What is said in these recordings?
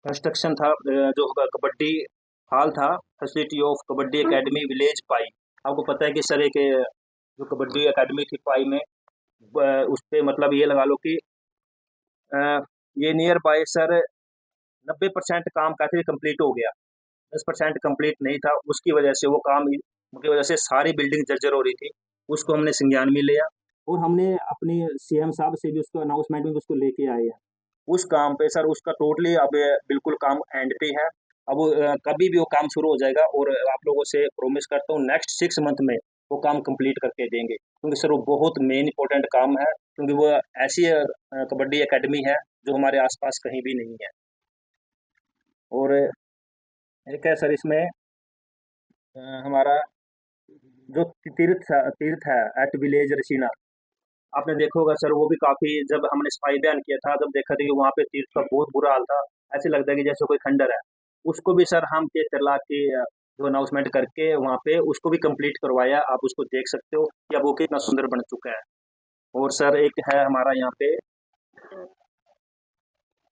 Construction था, जो kabaddi hall था, facility of kabaddi academy village Pai. आपको पता है कि सर एक जो कबड्डी एकेडमी थी पाई में, उस पे मतलब ये लगा लो कि अ, ये नियर बाय सर 90% काम कहते थे कंप्लीट हो गया, 10% कंप्लीट नहीं था। उसकी वजह से वो काम की वजह से सारी बिल्डिंग जर्जर हो रही थी। उसको हमने संज्ञान में लिया और हमने अपनी सीएम साहब से भी उसको अनाउंसमेंट में उसको लेके आए हैं। उस काम पे सर उसका टोटली अब बिल्कुल काम एंड पे है। अब कभी भी वो काम शुरू हो जाएगा और आप लोगों से प्रॉमिस करता हूँ नेक्स्ट 6 मंथ में वो काम कंप्लीट करके देंगे, क्योंकि सर वो बहुत मेन इंपॉर्टेंट काम है, क्योंकि वो ऐसी कबड्डी एकेडमी है जो हमारे आसपास कहीं भी नहीं है। और एक है सर इसमें हमारा जो तीर्थ है एट विलेज रसीना, आपने देखा होगा सर। वो भी काफी, जब हमने सफाई अभियान किया था जब देखा था कि वहाँ पे तीर्थ का बहुत बुरा हाल था, ऐसे लगता है कि जैसे कोई खंडर है। उसको भी सर हम के तरला के जो अनाउंसमेंट करके वहाँ पे उसको भी कंप्लीट करवाया। आप उसको देख सकते हो कि अब वो कितना सुंदर बन चुका है। और सर एक है हमारा यहाँ पे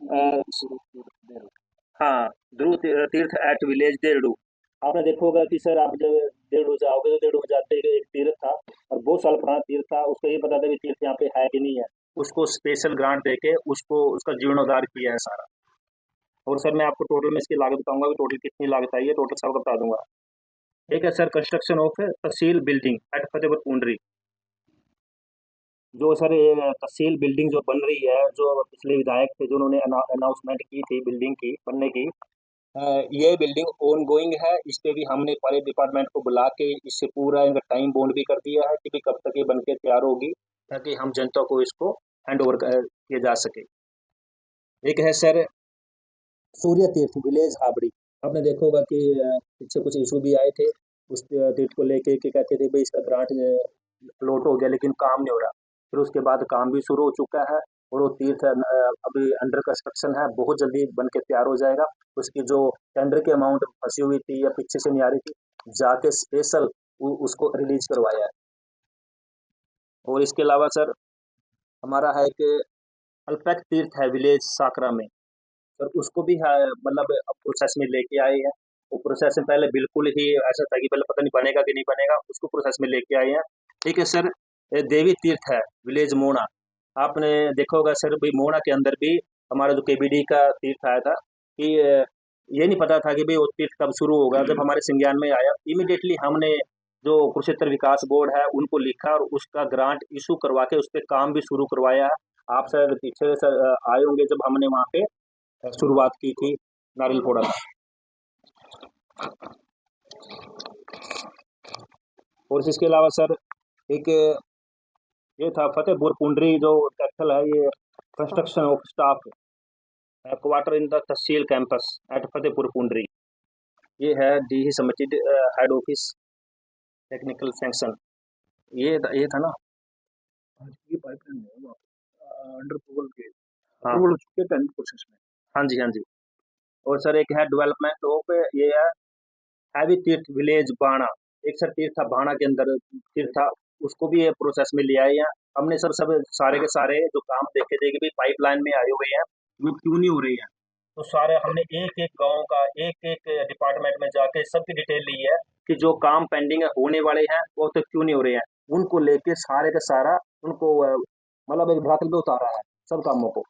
अ, हाँ, ध्रुव तीर्थ एट विलेज देहड़ू। आपने देखा होगा कि सर आप जब देहड़ू जाओगे तो देहड़ू में जाते ही एक तीर्थ था और बहुत साल पुराना तीर्थ था। उसको ये पता था कि तीर्थ यहाँ पे है कि नहीं है। उसको स्पेशल ग्रांट देके उसको उसका जीर्णोद्धार किया है सारा। और सर मैं आपको टोटल में इसकी लागत बताऊंगा कि टोटल कितनी लागत आई है, टोटल सबका बता दूंगा। एक है sir construction of tehsil building at Fatehpur Pundri. जो सर ये तहसील बिल्डिंग जो बन रही है, जो पिछले विधायक थे जो उन्होंने अनाउंसमेंट की थी बिल्डिंग की बनने की, अ, ये बिल्डिंग ऑन गोइंग है। इस पे भी हमने सारे डिपार्टमेंट को बुला के इससे पूरा इनका टाइम बॉन्ड भी कर दिया है कि भी कब तक ये बन के तैयार होगी, ताकि हम जनता को इसको हैंड ओवर किया जा सके। एक है सर सूर्य तीर्थ विलेज हाबड़ी। आपने देखा होगा कि पीछे कुछ इशू भी आए थे उस तीर्थ को लेके कि कहते थे भाई इसका ग्रांट प्लॉट हो गया लेकिन काम नहीं हो रहा। फिर उसके बाद काम भी शुरू हो चुका है और वो तीर्थ अभी अंडर कंस्ट्रक्शन है, बहुत जल्दी बन के तैयार हो जाएगा। उसकी जो टेंडर की अमाउंट फंसी हुई थी या पीछे से नहीं आ रही थी, जाके स्पेशल उसको रिलीज करवाया है। और इसके अलावा सर हमारा है कि अल्पैक तीर्थ है विलेज साकरा में। सर उसको भी मतलब प्रोसेस में लेके आए हैं। वो प्रोसेस में पहले बिल्कुल ही ऐसा था कि पहले पता नहीं बनेगा कि नहीं बनेगा, उसको प्रोसेस में लेके आए हैं। ठीक है सर। देवी तीर्थ है विलेज मोना। आपने देखा होगा सर भाई मोना के अंदर भी हमारा जो केबीडी का तीर्थ आया था कि ये नहीं पता था कि भाई वो तीर्थ कब शुरू होगा। जब हमारे संज्ञान में आया इमीडिएटली हमने जो कुरुक्षेत्र विकास बोर्ड है उनको लिखा और उसका ग्रांट इशू करवा के उस पर काम भी शुरू करवाया है। आप सर पीछे सर आए होंगे जब हमने वहाँ पे शुरुआत की थी नारियल फोड़ा। और इसके अलावा सर एक ये था फतेहपुर पुंडरी जो कैपिटल है, ये construction of staff quarter in the tehsil campus at Fatehpur Pundri. ये है डी ही submitted head office technical sanction. ये था ना। हाँ जी, ये पाइपलाइन है अंडर अप्रूवल के हाँ अप्रूवल हो चुके हैं टेंडर प्रोसेस में। हाँ जी हाँ जी। और सर एक है डेवलपमेंट ऑफ, ये है हैवी तीर्थ विलेज बाणा। एक सर तीर्थ था बाणा के अंदर तीर्थ था, उसको भी ये प्रोसेस में ले आए हैं। हमने सर सब सारे के सारे जो काम देखे थे कि भाई पाइपलाइन में आए हुए हैं वो क्यों नहीं हो रही है। तो सारे हमने एक एक गांव का एक एक डिपार्टमेंट में जाके सबकी डिटेल ली है कि जो काम पेंडिंग है होने वाले हैं वो तो क्यों नहीं हो रहे हैं। उनको लेके सारे का सारा उनको मतलब एक धरातल पे उतारा है सब कामों को।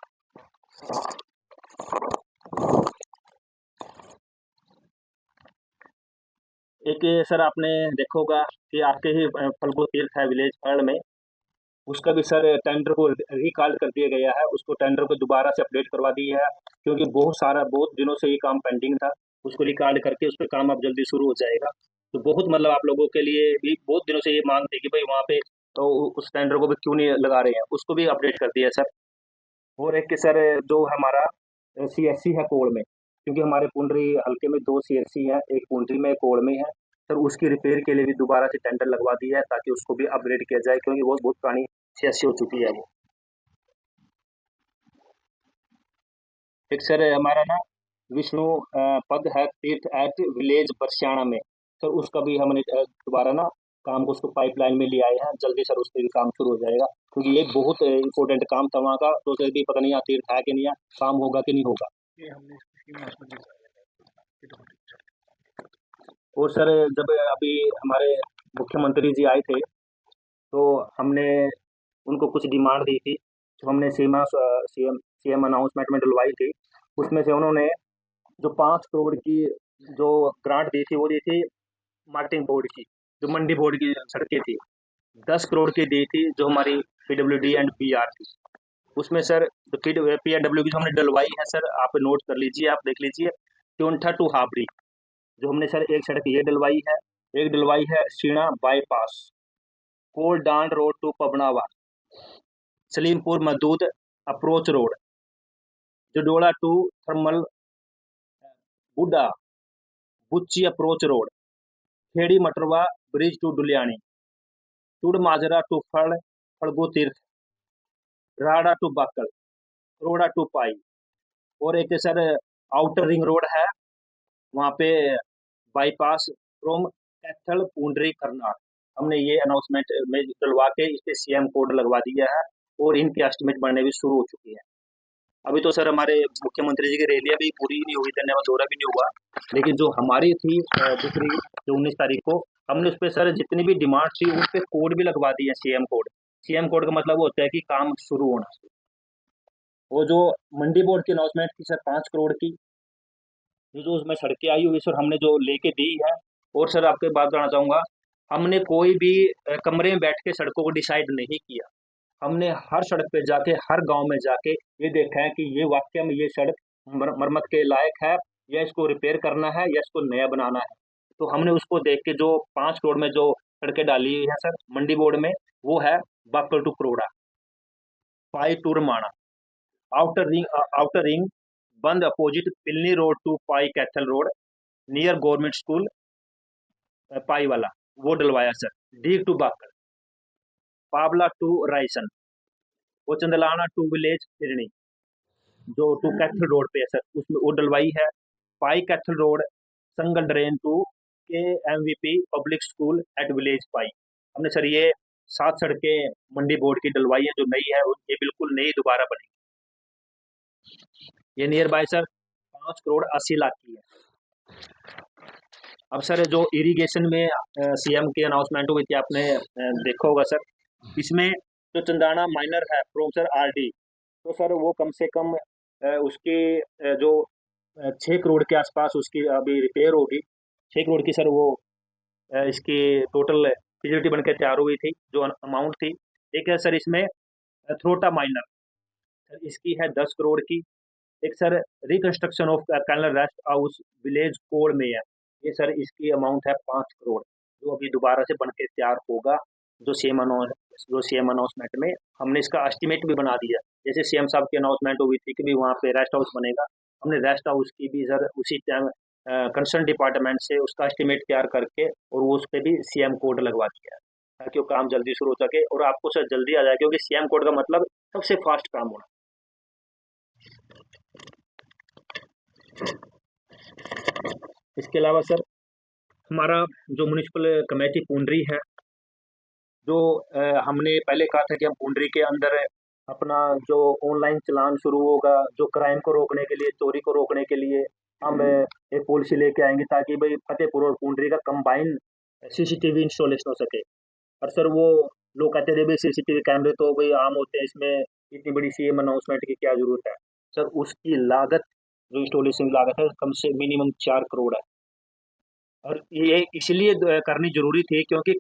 एक ये सर आपने देखा होगा कि आपके ही फल्गु तीर्थ है विलेज फर्ड में, उसका भी सर टेंडर को रिकॉल कर दिया गया है। उसको टेंडर को दोबारा से अपडेट करवा दिया है, क्योंकि बहुत दिनों से ये काम पेंडिंग था। उसको रिकॉल करके उस पर काम अब जल्दी शुरू हो जाएगा। तो बहुत मतलब आप लोगों के लिए भी बहुत दिनों से ये मांग थी कि भाई वहाँ पे तो उस टेंडर को भी क्यों नहीं लगा रहे हैं, उसको भी अपडेट कर दिया सर। और एक सर जो हमारा सीएससी है कोल में, क्योंकि हमारे पुंडरी हल्के में दो सीएससी है, एक पुंडरी में एक कोल में है। सर उसकी रिपेयर के लिए भी दोबारा से टेंडर लगवा दिया है ताकि उसको भी अपग्रेड किया जाए, क्योंकि वो बहुत पुरानी सीएससी हो चुकी है वो। एक सर हमारा ना विष्णु पद है तीर्थ एट विलेज बरसियाना में। सर उसका भी हमने दोबारा ना काम को उसको पाइपलाइन में ले आए हैं, जल्दी सर उस पर भी काम शुरू हो जाएगा, क्योंकि ये बहुत इंपॉर्टेंट काम था वहाँ का। तो सर भी पता नहीं यहाँ तीर्थ है कि नहीं है, काम होगा कि नहीं होगा। ये हमने इसकी announcement भी करा देते हैं। और सर जब अभी हमारे मुख्यमंत्री जी आए थे तो हमने उनको कुछ डिमांड दी थी, जो हमने सीएम सीएम अनाउंसमेंट में डलवाई थी। उसमें से उन्होंने जो 5 करोड़ की जो ग्रांट दी थी वो दी थी मार्केटिंग बोर्ड की, जो मंडी बोर्ड की सड़कें थी। 10 करोड़ की दी थी जो हमारी पीडब्ल्यूडी एंड पीआर थी। उसमें सर जो पीआरडब्ल्यू की जो हमने डलवाई है सर, आप नोट कर लीजिए, आप देख लीजिए। त्योंठा टू हाबड़ी जो हमने सर एक सड़क ये डलवाई है, एक डलवाई है Sina bypass, Koldand road to Pabnawa, Salimpur Madood approach road, Jadora to thermal Budda, Buchchi approach road, Kheri Matarwa bridge to Duliyani, Tud Majra to Phadgo Tirth, Rada to Bakal, Roda to Pai. और एक सर आउटर रिंग रोड है, वहाँ पे बाईपास फ्रॉम कैथल पूंडरी करनाल। हमने ये अनाउंसमेंट में डलवा के इस पे सीएम कोड लगवा दिया है और इनके एस्टिमेट बनने भी शुरू हो चुकी है। अभी तो सर हमारे मुख्यमंत्री जी की रैलियां भी पूरी नहीं हुई, धन्यवाद दौरा भी नहीं हुआ, लेकिन जो हमारी थी दूसरी जो 19 तारीख को, हमने उस पर सर जितनी भी डिमांड थी उस पर कोड भी लगवा दिए सीएम कोड। सीएम कोड का मतलब होता है कि काम शुरू होना। वो जो मंडी बोर्ड की अनाउंसमेंट थी सर 5 करोड़ की, जो उसमें सड़कें आई हुई सर हमने जो लेके दी है। और सर आपके बात बताना चाहूंगा, हमने कोई भी कमरे में बैठ के सड़कों को डिसाइड नहीं किया। हमने हर सड़क पे जाके, हर गांव में जाके ये देखा है कि ये वाकई में ये सड़क मरम्मत के लायक है, या इसको रिपेयर करना है, या इसको नया बनाना है। तो हमने उसको देख के जो 5 करोड़ में जो सड़कें डाली हुई है सर मंडी बोर्ड में, वो है Bakal to Karoda, Pai to Ramana, outer ring bund opposite Pilni road to Pai Kaithal road, near government school Pai वाला, वो डलवाया sir. Deeg to Bakal, Pawla to Raisan, वो चंदलाना टू विलेज हिरणी, जो टू कैथल रोड पे है सर, उसमें वो डलवाई है। Pai Kaithal road Sangal drain to K MVP public school at village Pai. हमने सर ये 7 सड़कें मंडी बोर्ड की डलवाई है जो नई है, ये बिल्कुल नई दोबारा बनी। ये near by sir 5 crore 80 lakh की है। अब सर जो इरिगेशन में सीएम की अनाउंसमेंट हुई थी, आपने देखा होगा सर, इसमें जो चंदाना माइनर है फ्रॉम सर आरडी, तो सर वो कम से कम उसकी जो 6 करोड़ के आसपास उसकी अभी रिपेयर होगी। 6 करोड़ की सर वो इसकी टोटल फिजिबिलिटी बन के तैयार हुई थी, जो अमाउंट थी। एक है सर इसमें थ्रोटा माइनर, सर इसकी है 10 करोड़ की। एक sir reconstruction of canal rest house village code में है, ये सर इसकी अमाउंट है 5 करोड़, जो अभी दोबारा से बन के तैयार होगा। जो सीएम अनाउंसमेंट में हमने इसका एस्टिमेट भी बना दिया। जैसे सीएम साहब की अनाउंसमेंट हुई थी कि भी वहाँ पे रेस्ट हाउस बनेगा, हमने रेस्ट हाउस की भी सर उसी टाइम कंसर्न डिपार्टमेंट से उसका एस्टिमेट तैयार करके और वो उस पर भी सीएम कोड लगवा दिया है, ताकि वो काम जल्दी शुरू हो सके और आपको सर जल्दी आ जाए, क्योंकि सीएम कोड का मतलब सबसे फास्ट काम होना। इसके अलावा सर हमारा जो म्यूनिसिपल कमेटी पूंडरी है, जो हमने पहले कहा था कि हम पूंडरी के अंदर अपना जो ऑनलाइन चलान शुरू होगा, जो क्राइम को रोकने के लिए, चोरी को रोकने के लिए हम एक पॉलिसी लेके आएंगे, ताकि भाई फतेहपुर और पूंडरी का कंबाइन सीसीटीवी इंस्टॉलेशन हो सके। और सर वो लोग कहते थे भाई सीसीटीवी कैमरे तो भाई आम होते हैं, इसमें इतनी बड़ी सीएम अनाउंसमेंट की क्या जरूरत है। सर उसकी लागत, जो इंस्टॉलेशन की लागत है, कम से मिनिमम 4 करोड़ है। और ये इसलिए करनी जरूरी थी क्योंकि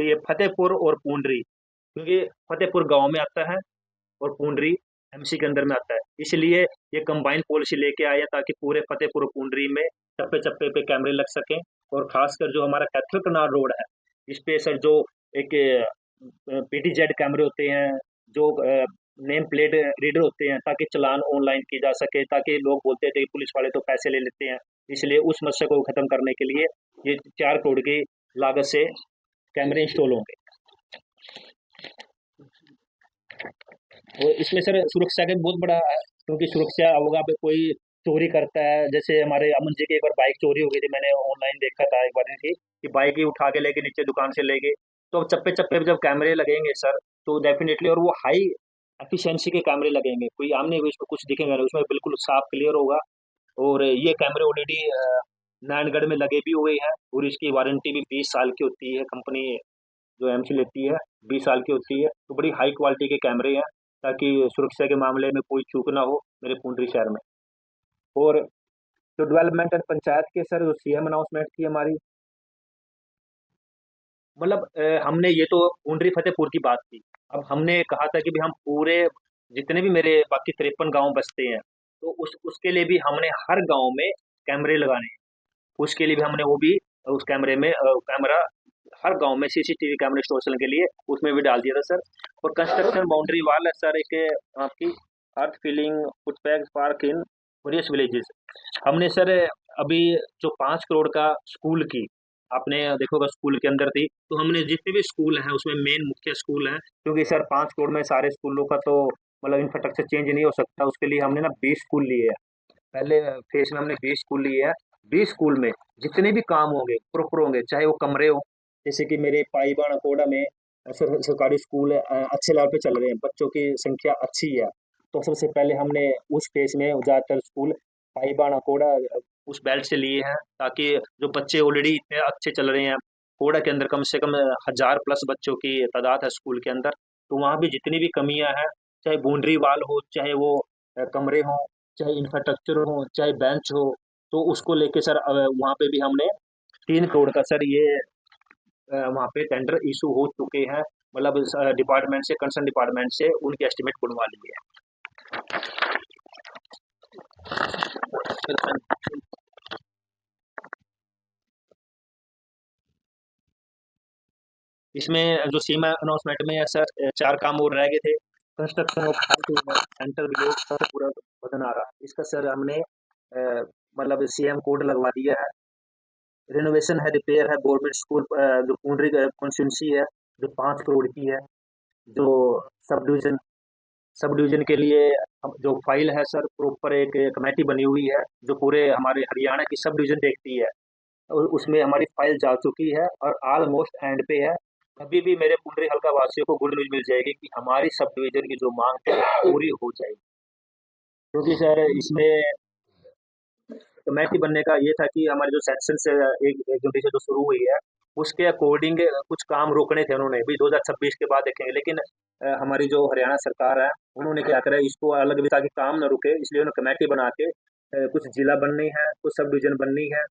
ये फतेहपुर और पूंडरी, क्योंकि फतेहपुर गांव में आता है और पूंडरी एमसी के अंदर में आता है, इसलिए ये कंबाइन पॉलिसी लेके आया ताकि पूरे फतेहपुर और पूंडरी में चप्पे चप्पे पे कैमरे लग सकें। और खासकर जो हमारा कैथल कनाल रोड है, इस पे सर जो एक पीटीजेड कैमरे होते हैं, जो नेम प्लेट रीडर होते हैं, ताकि चालान ऑनलाइन की जा सके, ताकि लोग बोलते थे पुलिस वाले तो पैसे ले लेते हैं। इसलिए उस समस्या को खत्म करने के लिए ये 4 करोड़ की लागत से कैमरे इंस्टॉल होंगे। और इसमें सर सुरक्षा का बहुत बड़ा है, क्योंकि सुरक्षा होगा पे कोई चोरी करता है, जैसे हमारे अमन जी की एक बार बाइक चोरी हो गई थी, मैंने ऑनलाइन देखा था एक बार की, कि बाइक ही उठा के लेके नीचे दुकान से ले गए। तो अब चप्पे चप्पे पे जब कैमरे लगेंगे सर, तो डेफिनेटली, और वो हाई एफिशिएंसी के कैमरे लगेंगे, कोई आमने उसमें कुछ दिखेगा नहीं, उसमें बिल्कुल साफ क्लियर होगा। और ये कैमरे ऑलरेडी नारायणगढ़ में लगे भी हुए हैं और इसकी वारंटी भी 20 साल की होती है। कंपनी जो एमसी लेती है 20 साल की होती है। तो बड़ी हाई क्वालिटी के कैमरे हैं ताकि सुरक्षा के मामले में कोई चूक ना हो मेरे पुंडरी शहर में। और जो डेवलपमेंट एंड पंचायत के सर जो सीएम अनाउंसमेंट थी हमारी, मतलब हमने ये तो पुंडरी फतेहपुर की बात की। अब हमने कहा था कि भी हम पूरे जितने भी मेरे बाकी 53 गांव बसते हैं तो उसके लिए भी हमने हर गांव में कैमरे लगाने हैं। उसके लिए भी हमने वो भी उस कैमरे में कैमरा हर गांव में सीसीटीवी कैमरे इंस्टॉलेशन के लिए उसमें भी डाल दिया था सर। और कंस्ट्रक्शन बाउंड्री वाल है सर एक आपकी earth filling footpath park in various villages. हमने सर अभी जो 5 करोड़ का स्कूल की आपने देखा होगा स्कूल के अंदर थी, तो हमने जितने भी स्कूल हैं उसमें मेन मुख्य स्कूल है, क्योंकि सर 5 करोड़ में सारे स्कूलों का तो मतलब इंफ्रास्ट्रक्चर चेंज नहीं हो सकता। उसके लिए हमने ना 20 स्कूल लिए हैं। पहले फेज में हमने 20 स्कूल लिए हैं। 20 स्कूल में जितने भी काम होंगे प्रॉपर होंगे, चाहे वो कमरे हो, जैसे कि मेरे पाईबाण कोड़ा में सरकारी स्कूल है, अच्छे लेवल पे चल रहे हैं, बच्चों की संख्या अच्छी है। तो सबसे पहले हमने उस फेज में ज़्यादातर स्कूल पाईबाण कोड़ा उस बेल्ट से लिए हैं, ताकि जो बच्चे ऑलरेडी इतने अच्छे चल रहे हैं, कोड़ा के अंदर कम से कम 1000+ बच्चों की तादाद है स्कूल के अंदर। तो वहाँ भी जितनी भी कमियां हैं, चाहे बाउंड्री वाल हो, चाहे वो कमरे हों, चाहे इंफ्रास्ट्रक्चर हो, चाहे बेंच हो, तो उसको लेके सर वहाँ पे भी हमने 3 करोड़ का सर ये वहाँ पे टेंडर इशू हो चुके हैं। मतलब डिपार्टमेंट से कंसर्न डिपार्टमेंट से उनके एस्टिमेट बनवा लिए हैं। इसमें जो सीमा अनाउंसमेंट में है सर 4 काम और रह गए थे। कंस्ट्रक्शन ऑफ सेंटर विलेज पूरा बदनारा, इसका सर हमने मतलब सीएम कोड लगवा दिया है। रिनोवेशन है, रिपेयर है गवर्नमेंट स्कूल जो पुंडरी कॉन्स्टिट्यूंसी है जो 5 करोड़ की है। जो सब डिवीजन सब डिवीजन के लिए जो फाइल है सर प्रॉपर एक कमेटी बनी हुई है जो पूरे हमारे हरियाणा की सब डिवीजन देखती है, और उसमें हमारी फाइल जा चुकी है और ऑलमोस्ट एंड पे है। कभी भी मेरे पुंडरी हल्का वासियों को गुड न्यूज मिल जाएगी कि हमारी सब डिवीजन की जो मांग है पूरी हो जाएगी। क्योंकि सर इसमें कमेटी बनने का ये था कि हमारे जो सेक्शन से एक जनवरी से जो शुरू हुई है उसके अकॉर्डिंग कुछ काम रोकने थे उन्होंने भी 2026 के बाद देखेंगे, लेकिन हमारी जो हरियाणा सरकार है उन्होंने क्या करा इसको अलग भी ताकि काम न रुके, इसलिए उन्होंने कमेटी बना के कुछ जिला बननी है, कुछ सब डिवीजन बननी है,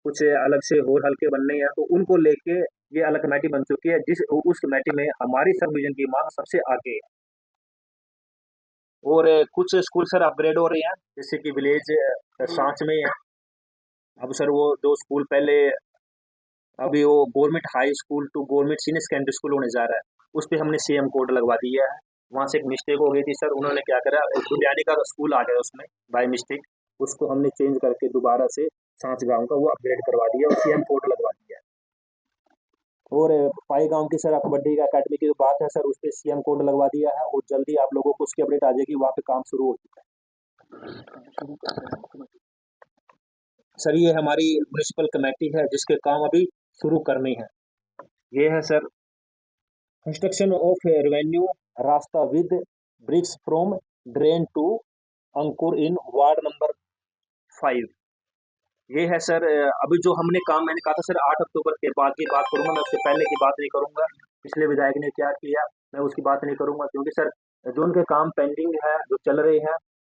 कुछ अलग से और हल्के बनने हैं, तो उनको लेके ये अलग कमेटी बन चुकी है जिस उस कमेटी में हमारी सब डिवीजन की मांग सबसे आगे है। और कुछ स्कूल सर अपग्रेड हो रहे हैं, जैसे कि विलेज सांच में है। अब सर वो दो स्कूल पहले अभी वो government high school to government senior secondary school होने जा रहा है, उस पर हमने सीएम कोड लगवा दिया है। वहाँ से एक मिस्टेक हो गई थी सर, उन्होंने क्या करा दुलियानी का स्कूल आ गया उसमें बाय मिस्टेक, उसको हमने चेंज करके दोबारा से सांच गांव का वो अपग्रेड करवा दिया और सीएम कोड लगवा दिया। और पाई गांव की सर कबड्डी का अकेडमी की जो बात है सर उस पर सीएम कोड लगवा दिया है और जल्दी आप लोगों को उसकी अपडेट आ जाएगी, वहाँ पे काम शुरू हो चुका है। सर ये हमारी म्यूनिसिपल कमेटी है जिसके काम अभी शुरू करने हैं। ये है सर कंस्ट्रक्शन ऑफ रेवेन्यू रास्ता with bricks from drain to Ankur in ward number 5। ये है सर अभी जो हमने काम मैंने कहा था सर 8 अक्टूबर के बाद की बात करूंगा, मैं उससे पहले की बात नहीं करूंगा। पिछले विधायक ने क्या किया मैं उसकी बात नहीं करूंगा, क्योंकि सर जो उनके काम पेंडिंग है जो चल रहे हैं,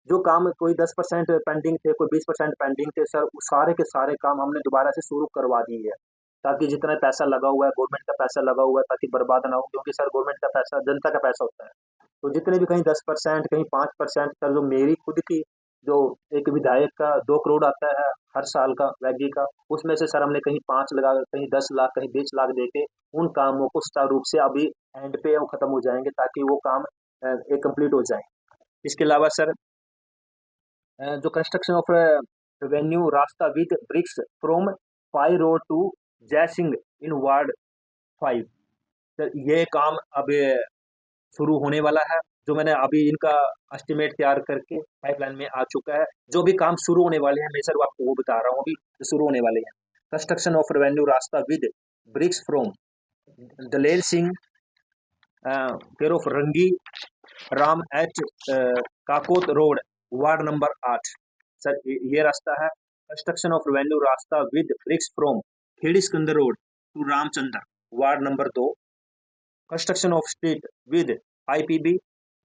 जो काम कोई 10% पेंडिंग थे कोई 20% पेंडिंग थे सर, वो सारे के सारे काम हमने दोबारा से शुरू करवा दिए है, ताकि जितना पैसा लगा हुआ है गवर्नमेंट का पैसा लगा हुआ है ताकि बर्बाद ना हो, क्योंकि सर गवर्नमेंट का पैसा जनता का पैसा होता है। तो जितने भी कहीं 10% कहीं 5% सर जो मेरी खुद की जो एक विधायक का 2 करोड़ आता है हर साल का वैगी का, उसमें से सर हमने कहीं 5 लगा कहीं 10 लाख कहीं 20 लाख देके उन कामों को सुचारू रूप से अभी एंड पे वो खत्म हो जाएंगे ताकि वो काम एक कंप्लीट हो जाए। इसके अलावा सर जो कंस्ट्रक्शन ऑफ रेवेन्यू रास्ता with bricks from pi road to Jai Singh in ward 5, sir ये काम अब शुरू होने वाला है। जो मैंने अभी इनका एस्टिमेट तैयार करके पाइपलाइन में आ चुका है, जो भी काम शुरू होने वाले हैं मैं सर आपको वो बता रहा हूँ अभी शुरू होने वाले हैं। कंस्ट्रक्शन ऑफ रेवेन्यू रास्ता with bricks from Dalel Singh care of Rangi Ram H Kakot road ward number 8। Sir ये रास्ता है कंस्ट्रक्शन ऑफ रेवेन्यू रास्ता with bricks from Kheri Sikandar road to Ramchandra ward number 2, construction of street with IPB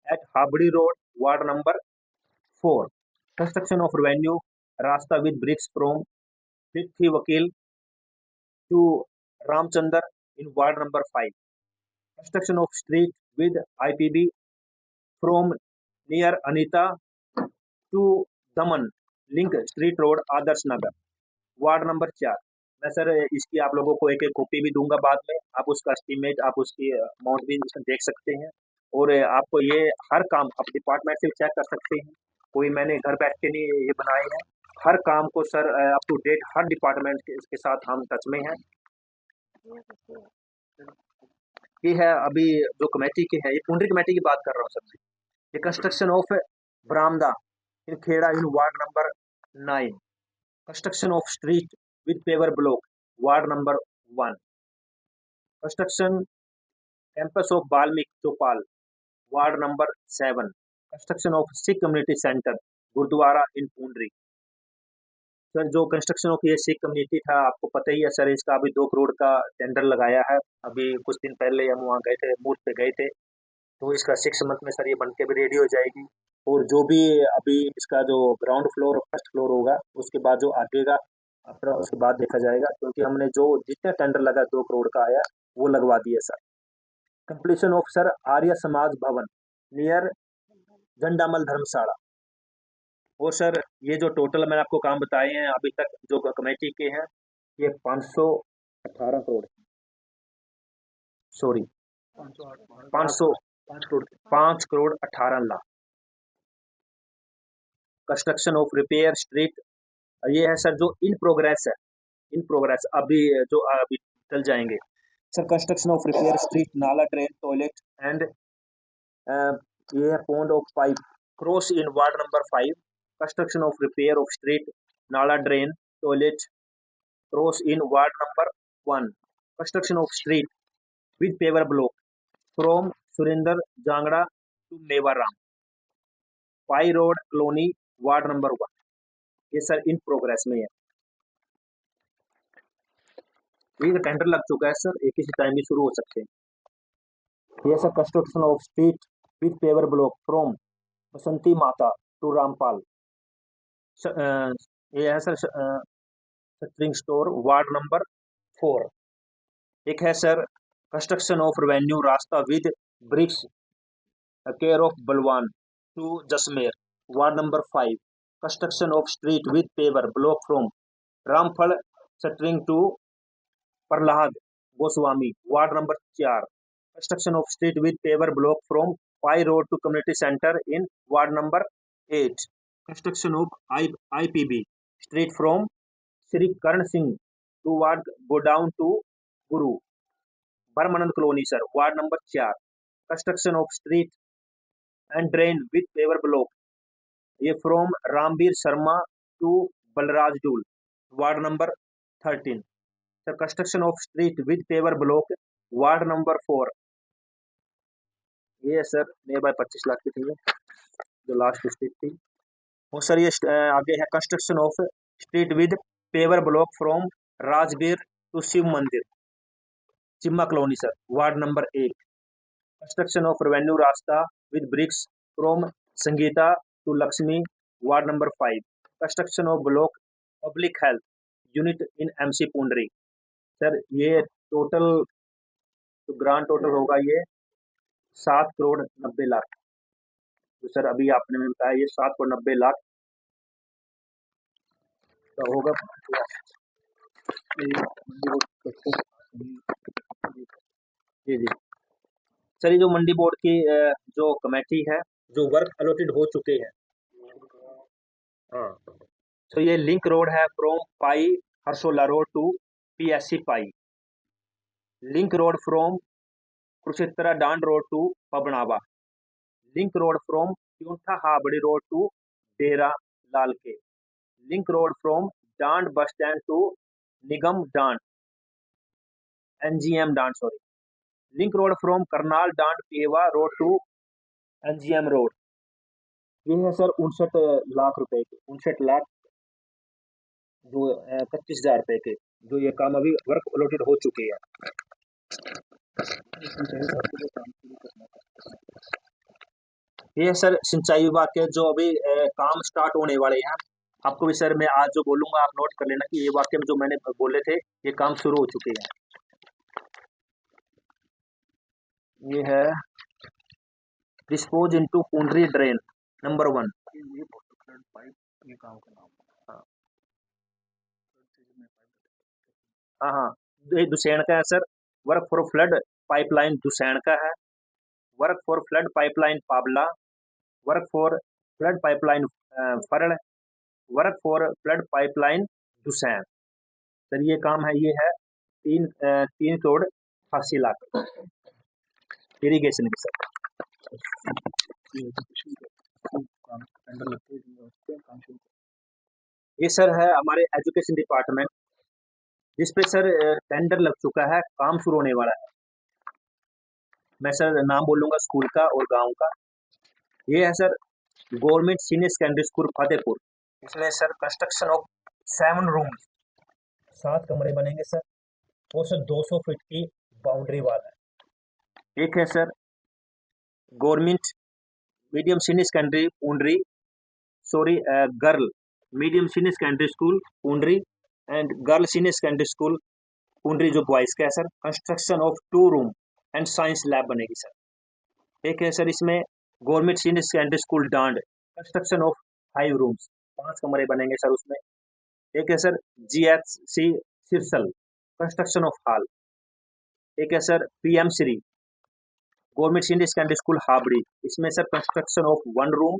at Habri road ward number 4, construction of revenue रास्ता with bricks from Prithvi Vakil to Ramchandra in ward number 5, construction of street with IPB from near Anita to Daman link street road Adarsh Nagar ward number 4। मैं sir इसकी आप लोगों को एक एक copy भी दूंगा बाद में, आप उसका एस्टीमेट, आप उसकी अमाउंट भी देख सकते हैं। और आपको ये हर काम आप डिपार्टमेंट से चेक कर सकते हैं, कोई मैंने घर बैठ के नहीं ये बनाए हैं, हर काम को सर अप टू डेट हर डिपार्टमेंट के साथ हम टच में हैं। ये है अभी जो कमेटी के है, ये पुंडरी कमेटी की बात कर रहा हूँ सर। ये construction of baramda in Kheda in ward number 9, construction of street with paver block ward number 1, construction campus of Valmiki chaupal ward number 7, construction of Sikh community centre gurdwara in Pundri. Sir जो कंस्ट्रक्शन ऑफ ये सिख कम्युनिटी था आपको पता ही है सर, इसका अभी 2 करोड़ का टेंडर लगाया है। अभी कुछ दिन पहले हम वहाँ गए थे, मुहूर्त पे गए थे, तो इसका 6 मंथ में सर ये बन के भी रेडी हो जाएगी। और जो भी अभी इसका जो ग्राउंड फ्लोर फर्स्ट फ्लोर होगा उसके बाद जो आगेगा अपना उसके बाद देखा जाएगा, क्योंकि हमने जो जितने टेंडर लगा 2 करोड़ का आया वो लगवा दिया sir. Completion of sir Arya Samaj भवन नियर झंडामल धर्मशाला। और सर ये जो टोटल मैंने आपको काम बताए हैं अभी तक जो कमेटी के हैं, ये 518 crore, sorry 5 crore 18 lakh. Construction of repair street ये है सर जो इन प्रोग्रेस है, इन प्रोग्रेस अभी जो अभी चल जाएंगे sir. Construction of repair street nala drain toilet and ये है pond of pipe cross in ward number 5, construction of repair of street nala drain toilet cross in ward number 1, construction of street with paver block from Surendra Jangra to Mewaram Pai road colony ward number 1। ये sir in progress में है, ये tender लग चुका है sir, एक किसी time भी शुरू हो सकते हैं। ये sir construction of street with paver block from Basanti Mata to Rampal, ये है sir spring store ward number 4। एक है सर कंस्ट्रक्शन ऑफ रेवेन्यू रास्ता with bricks care of Balwan to Jasmer ward number 5, construction of street with paver block from Ramphal string to Prahlad Goswami ward number 4, construction of street with paver block from pi road to community centre in ward number 8, construction of IPB street from Shri Karan Singh to ward go down to Guru Parmanand colony sir ward number 4, construction of street and drain with paver block ये from Ramvir Sharma to Balraj Dool ward number 13, sir construction of street with paver block ward number 4। ये sir near by 25 lakh की थी जो last street थी। और sir ये आगे है construction of street with paver block from Rajvir to Shiv mandir Chimma colony sir ward number 1, construction of revenue रास्ता with bricks from Sangeeta to Lakshmi ward number 5, construction of block public health unit in MC Pundri. Sir ये total तो grand total होगा ये 7 करोड़ 90 लाख, तो sir अभी आपने बताया ये 7 करोड़ 90 लाख का होगा। जी जी सर ये जो मंडी बोर्ड की जो कमेटी है जो वर्क अलॉटेड हो चुके हैं, हाँ, तो ये लिंक रोड है from Pai Harsola road to PSC Pai, link road from Kurukshetra Dand road to Pabnawa, link road from Kyontha Habri road to Dera Lal के, link road from Dand bus stand to Nigam Dand NGM Dand sorry, link road from Karnal Dand Pehowa road to NGM road, ये है sir 59 lakh रुपए के, 59 लाख जो 25,000 रुपए के, जो ये काम अभी वर्क अलॉटेड हो चुके हैं। सिंचाई विभाग को जो काम शुरू करना था। ये है सर सिंचाई विभाग के जो अभी काम स्टार्ट होने वाले हैं। आपको भी सर मैं आज जो बोलूंगा आप नोट कर लेना कि ये वाक्य में जो मैंने बोले थे ये काम शुरू हो चुके हैं। ये है dispose into Pundri drain number 1। ये फ्लड पाइप ये काम का नाम है। हाँ फ्लड सीजन में पाइप हाँ हाँ, ये दुसैन का है sir. Work for flood pipeline Dusain का है। Work for flood pipeline Pabla. Work for flood pipeline Pharal. Work for flood pipeline Dusain. Sir ये काम है, ये है 3 करोड़ 88 लाख इरीगेशन की सर। एजुकेशन का काम टेंडर लगते हैं उसके काम शुरू ये सर है हमारे एजुकेशन डिपार्टमेंट, जिस पे सर टेंडर लग चुका है, काम शुरू होने वाला है। मैं सर नाम बोलूंगा स्कूल का और गांव का। ये है sir government senior secondary school Fatehpur. इसमें सर कंस्ट्रक्शन ऑफ 7 रूम्स, 7 कमरे बनेंगे सर, और सर 200 फीट की बाउंड्री वाल है। एक है sir government medium senior secondary Pundri, sorry girl medium senior secondary school Pundri and girl senior secondary school Pundri जो बॉयज का है sir. Construction of 2 room and science lab बनेगी सर। एक है सर इसमें government senior secondary school Dand, construction of 5 rooms, 5 कमरे बनेंगे sir उसमें। एक है sir GHC Sirsal, construction of hall. एक है sir PM Shri government senior secondary school Habri, इसमें sir construction of 1 room,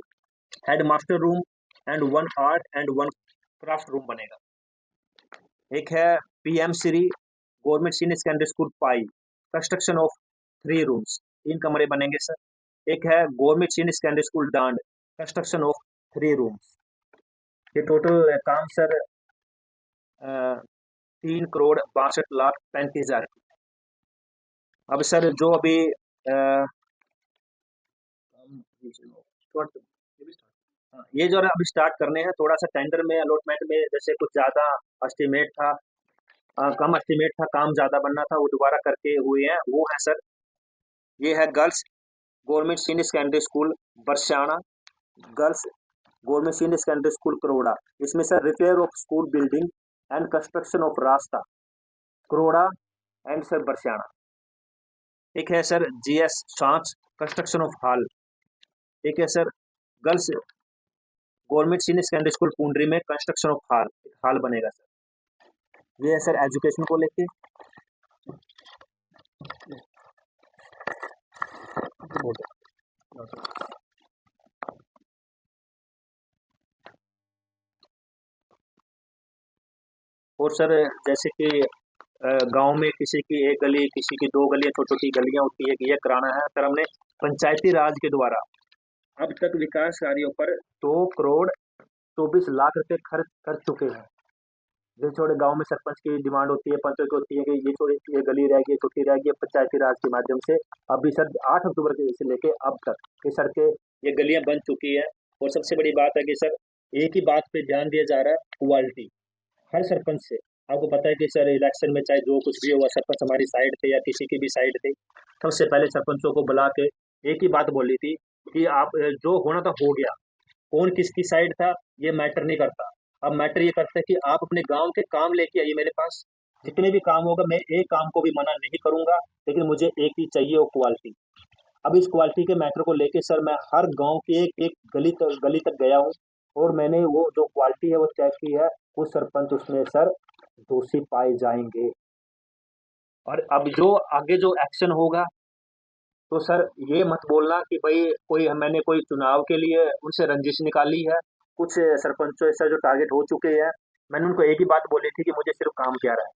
headmaster room and 1 art and 1 craft room बनेगा। एक है PM Shri government senior secondary school Pai, construction of 3 rooms, 3 कमरे बनेंगे sir. एक है government senior secondary school Dand, construction of 3 rooms. ये total काम सर 3 करोड़ 62 लाख 35 हजार। अब सर जो अभी काम स्टार्ट ये भी स्टार्ट हाँ, ये जो अभी स्टार्ट करने हैं, थोड़ा सा टेंडर में अलॉटमेंट में जैसे कुछ ज़्यादा एस्टिमेट था, कम एस्टिमेट था, काम ज़्यादा बनना था, वो दोबारा करके हुए हैं। वो है सर, ये है girls government senior secondary school Barsana, girls government senior secondary school Karoda. इसमें sir repair of school building and construction of rasta Karoda and sir Barsana. एक है sir GS Sanch, construction of hall. एक है sir girls government senior secondary school Pundri में construction of hall, hall बनेगा sir. ये है sir education को लेके। और सर जैसे कि गांव में किसी की एक गली, किसी की 2 गलियां, छोटी छोटी गलियां होती है कि ये कराना है सर। हमने पंचायती राज के द्वारा अब तक विकास कार्यों पर 2 करोड़ 24 लाख रुपए खर्च कर चुके हैं। जैसे छोटे गांव में सरपंच की डिमांड होती है, पंचों की होती है कि ये थोड़ी ये गली रह गई, छोटी रह गई, पंचायती राज के माध्यम से अभी सर 8 अक्टूबर के से लेके अब तक ये सड़कें, ये गलियां बन चुकी है। और सबसे बड़ी बात है कि सर एक ही बात पे ध्यान दिया जा रहा है, क्वालिटी। हर सरपंच से आपको पता है कि सर इलेक्शन में चाहे जो कुछ भी हुआ, सरपंच हमारी साइड थे या किसी की भी साइड थे, सबसे पहले सरपंचों को बुला के एक ही बात बोली थी कि आप जो होना था हो गया, कौन किसकी साइड था ये मैटर नहीं करता। अब मैटर ये करता है कि आप अपने गांव के काम लेके आइए मेरे पास, जितने भी काम होगा मैं एक काम को भी मना नहीं करूंगा, लेकिन मुझे एक ही चाहिए, वो क्वालिटी। अब इस क्वालिटी के मैटर को लेके सर मैं हर गांव के एक एक गली तक गया हूँ, और मैंने वो जो क्वालिटी है वो चेक की है। वो सरपंच उसमें सर दोषी पाए जाएंगे। और अब जो आगे जो एक्शन होगा, तो सर ये मत बोलना कि भाई कोई मैंने कोई चुनाव के लिए उनसे रंजिश निकाली है। कुछ सरपंचों ऐसा जो टारगेट हो चुके हैं, मैंने उनको एक ही बात बोली थी कि मुझे सिर्फ काम प्यारा है,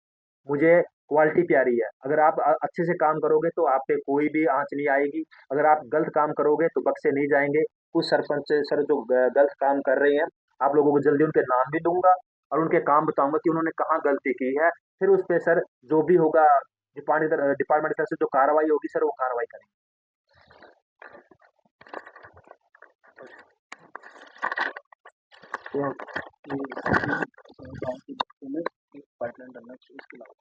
मुझे क्वालिटी प्यारी है। अगर आप अच्छे से काम करोगे तो आप पे कोई भी आंच नहीं आएगी, अगर आप गलत काम करोगे तो बख्शे नहीं जाएंगे। कुछ सरपंच सर जो गलत काम कर रहे हैं, आप लोगों को जल्दी उनके नाम भी दूंगा और उनके काम बताऊंगा कि उन्होंने कहाँ गलती की है। फिर उस पर सर जो भी होगा डिपार्टमेंट की तरफ से जो कार्रवाई होगी सर वो कार्रवाई करेंगे। तो ये गाँव के बच्चों में एक पाइपलाइन डालना चाहिए, इसके अलावा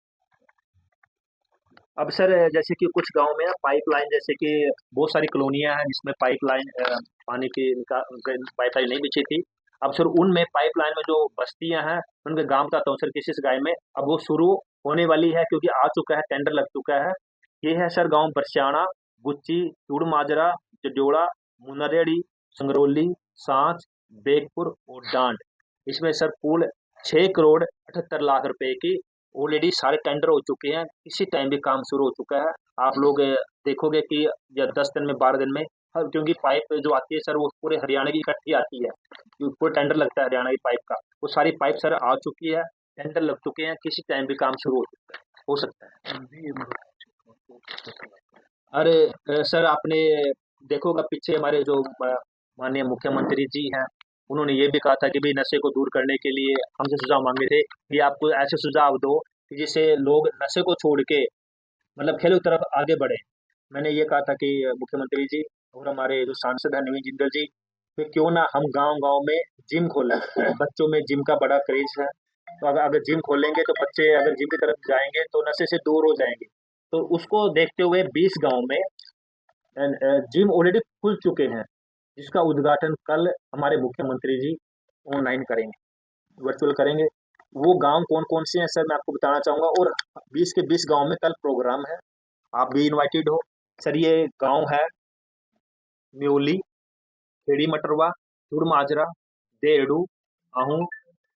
अब सर जैसे कि कुछ गांव में पाइपलाइन, जैसे कि बहुत सारी कॉलोनियां हैं जिसमें पाइपलाइन पानी की पाइपलाइन नहीं बिछी थी। अब सर उनमें पाइपलाइन में जो बस्तियां हैं उनके गांव का तो सर किसी गाय में अब वो शुरू होने वाली है, क्योंकि आ चुका है, टेंडर लग चुका है। ये है सर गांव बरसियाना, गुच्ची, चूड़ माजरा, जजोड़ा, मुनरेड़ी, संगरौली, सांच, बेगपुर और डांड। इसमें सर कुल 6 करोड़ 78 लाख रुपए की ऑलरेडी सारे टेंडर हो चुके हैं, इसी टाइम भी काम शुरू हो चुका है। आप लोग देखोगे कि या 10 दिन में 12 दिन में क्योंकि पाइप जो आती है सर वो पूरे हरियाणा की इकट्ठी आती है, पूरा टेंडर लगता है हरियाणा की पाइप का, वो सारी पाइप सर आ चुकी है, टेंडर लग चुके हैं, किसी टाइम भी काम शुरू हो सकता है। भी ये मतलब अरे सर आपने देखोगा पीछे हमारे जो माननीय मुख्यमंत्री जी हैं, उन्होंने ये भी कहा था कि भाई नशे को दूर करने के लिए हमसे सुझाव मांगे थे कि आपको ऐसे सुझाव दो कि जिससे लोग नशे को छोड़ के मतलब खेलों की तरफ आगे बढ़े। मैंने ये कहा था कि मुख्यमंत्री जी और हमारे जो सांसद हैं नवीन जिंदल जी, कि क्यों ना हम गांव गांव में जिम खोलें। बच्चों में जिम का बड़ा क्रेज है, तो अगर अगर जिम खोलेंगे तो बच्चे अगर जिम की तरफ जाएंगे तो नशे से दूर हो जाएंगे। तो उसको देखते हुए 20 गांव में जिम ऑलरेडी खुल चुके हैं, जिसका उद्घाटन कल हमारे मुख्यमंत्री जी ऑनलाइन करेंगे, वर्चुअल करेंगे। वो गांव कौन कौन से हैं सर मैं आपको बताना चाहूंगा, और 20 के 20 गांव में कल प्रोग्राम है, आप भी इनवाइटेड हो। सर ये गांव है म्योली, खेड़ी मटरवा, चूड़ माजरा, देहड़ू, आहू,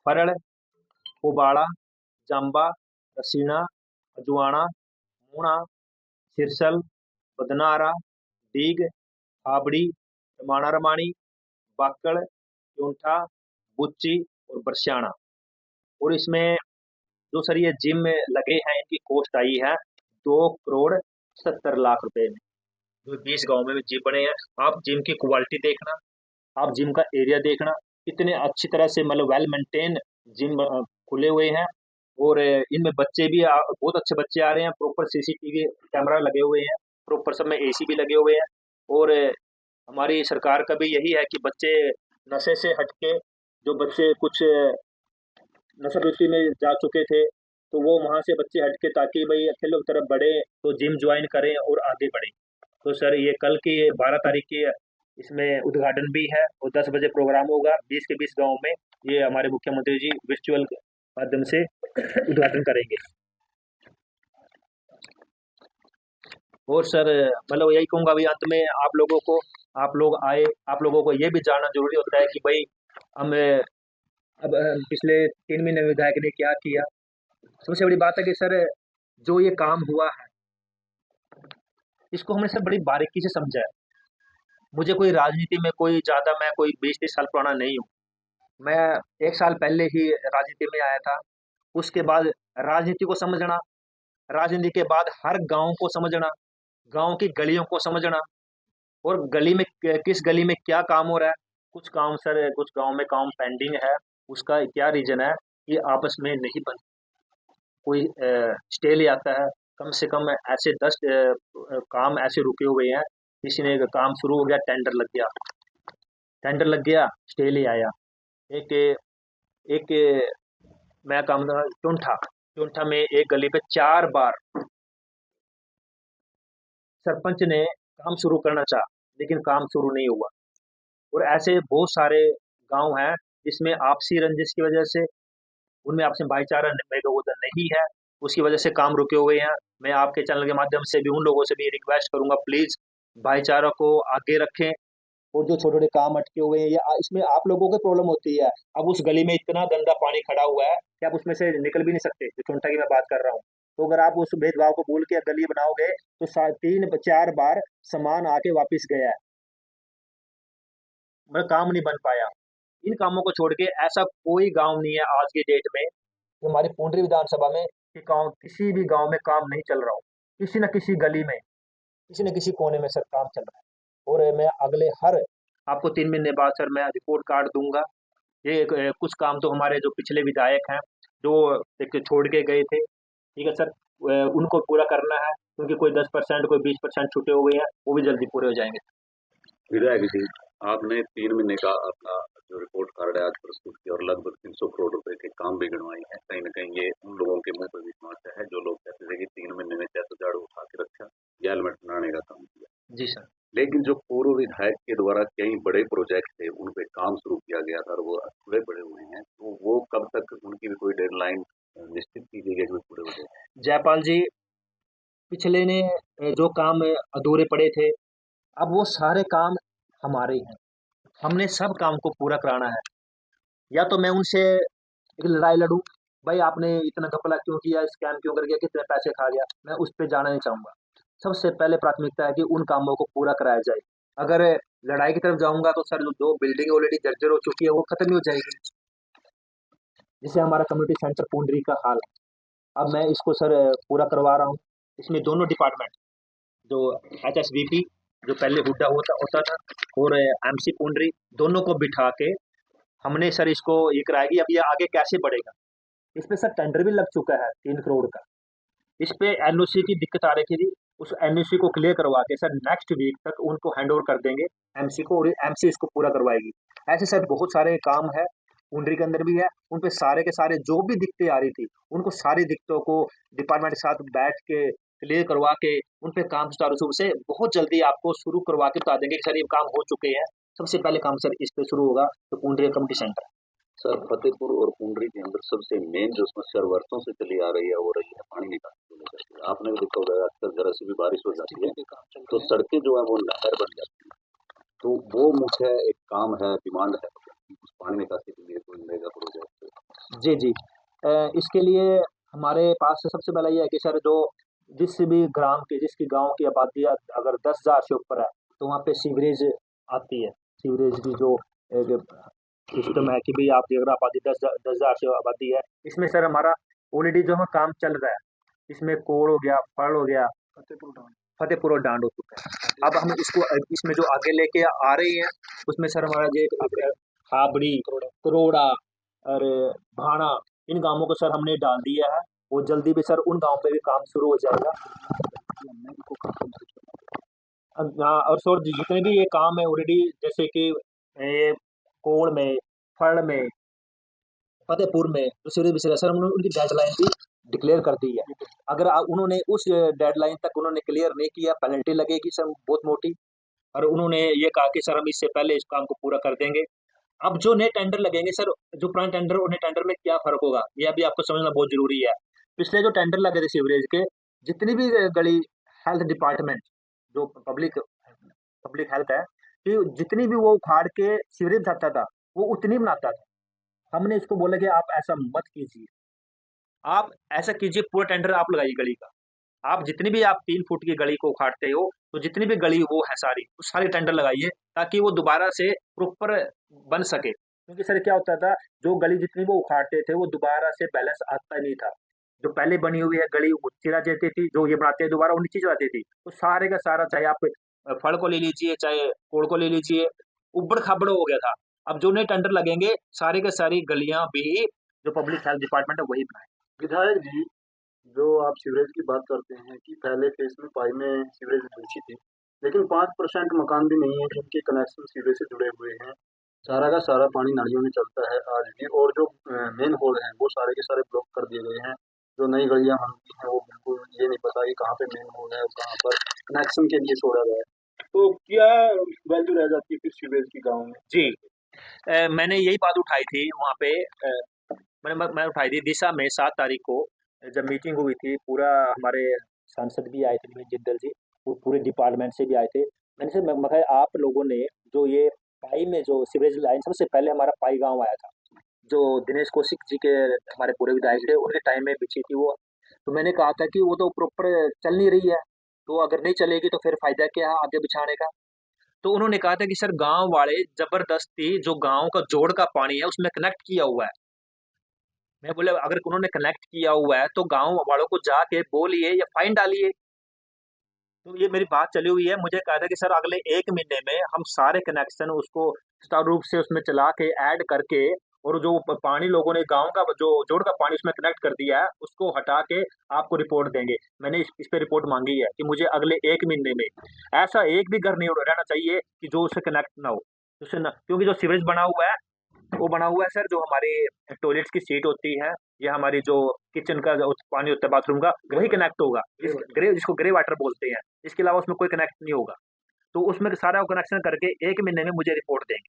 फरड़, पोबाड़ा, जाम्बा, रसीना, अजुआना, मूणा, सिरसल, बदनारा, डीग, हाबड़ी, रमाणा रमाणी, बाकड़, क्योंठा, बुच्ची और बरसियाना। और इसमें जो सर ये जिम में लगे हैं इनकी कॉस्ट आई है 2 करोड़ 70 लाख रुपए में। जो 20 गांव में जिम बने हैं, आप जिम की क्वालिटी देखना, आप जिम का एरिया देखना, कितने अच्छी तरह से मतलब वेल मेंटेन जिम खुले हुए हैं। और इनमें बच्चे भी बहुत अच्छे बच्चे आ रहे हैं, प्रॉपर सीसीटीवी कैमरा लगे हुए हैं, प्रॉपर सब में एसी भी लगे हुए हैं। और हमारी सरकार का भी यही है कि बच्चे नशे से हटके, जो बच्चे कुछ नशा में जा चुके थे तो वो वहां से बच्चे हटके ताकि भाई खेलों की तरफ बढ़े, तो जिम ज्वाइन करें और आगे बढ़े। तो सर ये कल की 12 तारीख की इसमें उद्घाटन भी है और 10 बजे प्रोग्राम होगा 20 के 20 गांव में। ये हमारे मुख्यमंत्री जी वर्चुअल माध्यम से उद्घाटन करेंगे। और सर मतलब यही कहूंगा अभी अंत में आप लोगों को, आप लोग आए, आप लोगों को ये भी जानना जरूरी होता है कि भाई हम अब पिछले 3 महीने में विधायक ने क्या किया। सबसे बड़ी बात है कि सर जो ये काम हुआ है इसको हमने सर बड़ी बारीकी से समझा है। मुझे कोई राजनीति में कोई ज्यादा, मैं कोई 20-30 साल पुराना नहीं हूँ। मैं 1 साल पहले ही राजनीति में आया था। उसके बाद राजनीति को समझना, राजनीति के बाद हर गांव को समझना, गांव की गलियों को समझना, और गली में किस गली में क्या काम हो रहा है। कुछ काम सर, कुछ गांव में काम पेंडिंग है, उसका क्या रीजन है, ये आपस में नहीं बन, कोई स्टे ले आता है। कम से कम ऐसे 10 काम ऐसे रुके हुए हैं, किसी ने काम शुरू हो गया, टेंडर लग गया, टेंडर लग गया, स्टे ले आया। एक एक मैं काम था चुंठा, चुंठा में एक गली पे 4 बार सरपंच ने काम शुरू करना चाहा लेकिन काम शुरू नहीं हुआ। और ऐसे बहुत सारे गांव हैं जिसमें आपसी रंजिश की वजह से, उनमें आपसी भाईचारा उधर नहीं है, उसकी वजह से काम रुके हुए हैं। मैं आपके चैनल के माध्यम से भी उन लोगों से भी रिक्वेस्ट करूंगा, प्लीज भाईचारा को आगे रखें। और जो छोटे छोटे काम अटके हुए हैं या इसमें आप लोगों को प्रॉब्लम होती है, अब उस गली में इतना गंदा पानी खड़ा हुआ है कि आप उसमें से निकल भी नहीं सकते, जो चुंटा की मैं बात कर रहा हूँ। तो अगर आप उस भेदभाव को भूल के गली बनाओगे तो 3-4 बार सामान आके वापिस गया है, मतलब काम नहीं बन पाया। इन कामों को छोड़ के ऐसा कोई गांव नहीं है आज की डेट में कि हमारी पुंडरी विधानसभा में कि गांव, किसी भी गांव में काम नहीं चल रहा हो। किसी न किसी गली में, किसी न किसी कोने में सर काम चल रहा है। और मैं अगले हर आपको 3 महीने बाद सर मैं रिपोर्ट कार्ड दूंगा। ये कुछ काम तो हमारे जो पिछले विधायक हैं जो एक छोड़ के गए थे, ठीक है सर, उनको पूरा करना है, क्योंकि कोई 10% कोई 20% छूटे हुए हैं, वो भी जल्दी पूरे हो जाएंगे। विधायक जी, आपने 3 महीने का अपना जो रिपोर्ट कार्ड है आज प्रस्तुत किया और लगभग 300 करोड़ रुपए के काम भी गिनवाए हैं। कहीं न कहीं ये उन लोगों के मुँह पे भी तमाचा है जो लोग कहते थे कि 3 महीने में कैसे झाड़ू उठा के रखा या हेलमेट बनाने का काम किया। जी सर। लेकिन जो पूर्व विधायक के द्वारा कई बड़े प्रोजेक्ट थे, उन पे काम शुरू किया गया था और वो अधूरे पड़े हुए हैं, तो वो कब तक उनकी भी कोई डेडलाइन निश्चित की गई है कि वो पूरे हो जाए? जयपाल जी, पिछले ने जो काम अधूरे पड़े थे, अब वो सारे काम हमारे हैं। हमने सब काम को पूरा कराना है। या तो मैं उनसे एक लड़ाई लड़ूँ, भाई आपने इतना घपला क्यों किया, स्कैम क्यों कर गया, कितने पैसे खा गया, मैं उस पे जाना नहीं चाहूँगा। सबसे पहले प्राथमिकता है कि उन कामों को पूरा कराया जाए। अगर लड़ाई की तरफ जाऊँगा तो सर जो बिल्डिंग ऑलरेडी जर्जर हो चुकी है वो खत्म ही हो जाएगी। जैसे हमारा कम्युनिटी सेंटर पूंडरी का हाल है, अब मैं इसको सर पूरा करवा रहा हूँ। इसमें दोनों डिपार्टमेंट जो एचएसबीपी जो पहले हुड्डा होता था और एमसी पूंडरी दोनों को बिठा के हमने सर इसको ये कराया कि अब ये आगे कैसे बढ़ेगा। इस पे सर टेंडर भी लग चुका है 3 करोड़ का। इस पे एनओसी की दिक्कत आ रही थी, उस एनओसी को क्लियर करवा के सर नेक्स्ट वीक तक उनको हैंडओवर कर देंगे एमसी को और एमसी इसको पूरा करवाएगी। ऐसे सर बहुत सारे काम है, पूंडरी के अंदर भी है, उन पे सारे के सारे जो भी दिक्कतें आ रही थी, उनको सारी दिक्कतों को डिपार्टमेंट के साथ बैठ के क्लियर करवा के उन पे काम सुचारू रूप से बहुत जल्दी आपको शुरू करवा के बता देंगे कि सर ये काम हो चुके हैं। सबसे पहले काम सर इस पे शुरू होगा तो Pundri community centre. Sir, Fatehpur और पूंडरी के अंदर सबसे मेन जो समस्या वर्षों से चली आ रही है वो रही है पानी निकासी को लेकर के। आपने भी देखा होगा अक्सर जरा सी भी बारिश हो जाती है तो सड़कें जो है वो नहर बन जाती है। तो वो मुख्य एक काम है, डिमांड है कि उस पानी निकासी के लिए कोई मेगा प्रोजेक्ट। जी, जी। इसके लिए हमारे पास सबसे पहला ये है कि सर जो जिस भी ग्राम की जिसकी गाँव की आबादी अगर 10,000 से ऊपर है, तो वहाँ पे सीवरेज आती है। सीवरेज की जो एक सिस्टम है कि भई आपकी अगर आबादी 10,000 से आबादी है, इसमें सर हमारा ऑलरेडी जो है काम चल रहा है। इसमें कोढ़ हो गया, फल हो गया, फतेहपुर और डांड हो चुका है। अब हम इसको इसमें जो आगे लेके आ रहे हैं, उसमें सर हमारा ये हाबड़ी, करोड़ा और भाना इन गाँवों को सर हमने डाल दिया है। वो जल्दी भी सर उन गाँव पे भी काम शुरू हो जाएगा। हाँ, और सर जितने भी ये काम है ऑलरेडी जैसे कि ये कोढ़ में, फल में, फतेहपुर में जो सीवरेज बिछेगा सर हमने उनकी डेडलाइन भी डिक्लेयर कर दी है। अगर उन्होंने उस डेडलाइन तक उन्होंने क्लियर नहीं किया, पेनल्टी लगेगी सर बहुत मोटी। और उन्होंने ये कहा कि सर हम इससे पहले इस काम को पूरा कर देंगे। अब जो नए टेंडर लगेंगे सर, जो पुराने टेंडर और नए टेंडर में क्या फ़र्क होगा, ये अभी आपको समझना बहुत ज़रूरी है। पिछले जो टेंडर लगे थे सीवरेज के, जितनी भी गली हेल्थ डिपार्टमेंट जो पब्लिक हेल्थ है, कि जितनी भी वो उखाड़ के सीवरेज बनाता था, वो उतनी बनाता था। हमने इसको बोला कि आप ऐसा मत कीजिए। आप ऐसा कीजिए पूरा टेंडर आप लगाइए गली का। आप जितनी भी आप 3 फुट की गली को उखाड़ते हो, तो जितनी भी गली वो है सारी, वो सारी टेंडर लगाइए ताकि वो दोबारा से प्रॉपर बन सके। क्योंकि सर क्या होता था, जो गली जितनी वो उखाड़ते थे, वो दोबारा से बैलेंस आता नहीं था। जो पहले बनी हुई है गली वो चिरा जाती थी, जो ये बनाते हैं दोबारा वो नीचे जाती थी। तो सारे का सारा चाहे आप फल को ले लीजिए, चाहे कोढ़ को ले लीजिए, उबड़-खाबड़ हो गया था। अब जो नए टेंडर लगेंगे, सारी के सारी गलियाँ भी जो पब्लिक हेल्थ डिपार्टमेंट है वही बनाएगा। विधायक जी, जो आप सीवरेज की बात करते हैं कि पहले फेज में पाई में सीवरेज पहुंची थी, लेकिन 5% मकान भी नहीं है जिनके कनेक्शन सीवरेज से जुड़े हुए हैं। सारा का सारा पानी नालियों में चलता है आज भी, और जो मेन होल हैं वो सारे के सारे ब्लॉक कर दिए गए हैं। जो नई गलियां बनती हैं वो बिल्कुल ये नहीं पता कि कहाँ पे मेन होल है और कहाँ पर कनेक्शन के लिए छोड़ा गया है। तो क्या वैल्यू रह जाती है फिर सीवरेज की गाँव में? जी। मैंने यही बात उठाई थी वहाँ पे मैं उठाई थी दिशा में 7 तारीख को जब मीटिंग हुई थी पूरा हमारे सांसद भी आए थे नितिन जिंदल जी और पूरे डिपार्टमेंट से भी आए थे। मैंने से मैं कहा आप लोगों ने जो ये पाई में जो सीवरेज लाइन सबसे पहले हमारा पाई गाँव आया था। जो दिनेश कौशिक जी के हमारे पूरे विधायक थे उनके टाइम में बिछी थी वो। तो मैंने कहा था कि वो तो प्रॉपर चल नहीं रही है, तो अगर नहीं चलेगी तो फिर फ़ायदा क्या है आगे बिछाने का? तो उन्होंने कहा था कि सर गाँव वाले ज़बरदस्ती जो गाँव का जोड़ का पानी है उसमें कनेक्ट किया हुआ है। मैं बोला अगर उन्होंने कनेक्ट किया हुआ है तो गाँव वालों को जाके बोलिए या फाइन डालिए। तो ये मेरी बात चली हुई है। मुझे कहा था कि सर अगले 1 महीने में हम सारे कनेक्शन उसको सुचारू रूप से उसमें चला के ऐड करके और जो पानी लोगों ने गाँव का जो जोड़ का पानी उसमें कनेक्ट कर दिया है उसको हटा के आपको रिपोर्ट देंगे। मैंने इस पे रिपोर्ट मांगी है कि मुझे अगले 1 महीने में ऐसा एक भी घर नहीं रहना चाहिए कि जो उससे कनेक्ट ना हो। उससे ना क्योंकि जो सीवरेज बना हुआ है वो बना हुआ है सर, जो हमारी टॉयलेट्स की सीट होती है या हमारी जो किचन का जो पानी होता है बाथरूम का, वही कनेक्ट होगा। जिसको ग्रे वाटर बोलते हैं। इसके अलावा उसमें कोई कनेक्ट नहीं होगा। तो उसमें सारा कनेक्शन करके 1 महीने में मुझे रिपोर्ट देंगे।